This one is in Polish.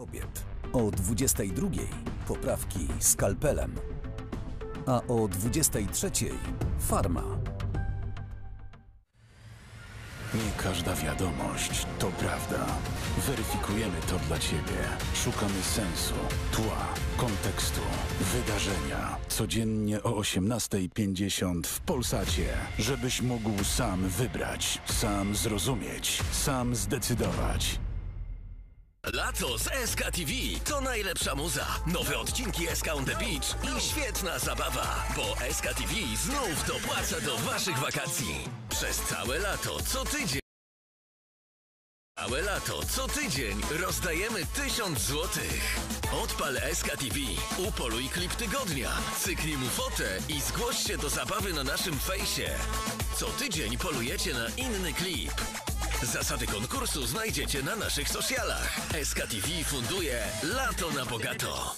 kobiet. O 22 poprawki skalpelem, a o 23 farma. Nie każda wiadomość to prawda. Weryfikujemy to dla Ciebie. Szukamy sensu, tła, kontekstu, wydarzenia. Codziennie o 18:50 w Polsacie. Żebyś mógł sam wybrać, sam zrozumieć, sam zdecydować. Lato z SK TV to najlepsza muza. Nowe odcinki SK on the Beach i świetna zabawa. Bo SK TV znów dopłaca do Waszych wakacji. Przez całe lato, co tydzień rozdajemy 1000 złotych. Odpal SK TV, upoluj klip tygodnia, cyknij mu fotę i zgłoś się do zabawy na naszym fejsie. Co tydzień polujecie na inny klip. Zasady konkursu znajdziecie na naszych socialach. SK TV funduje Lato na bogato.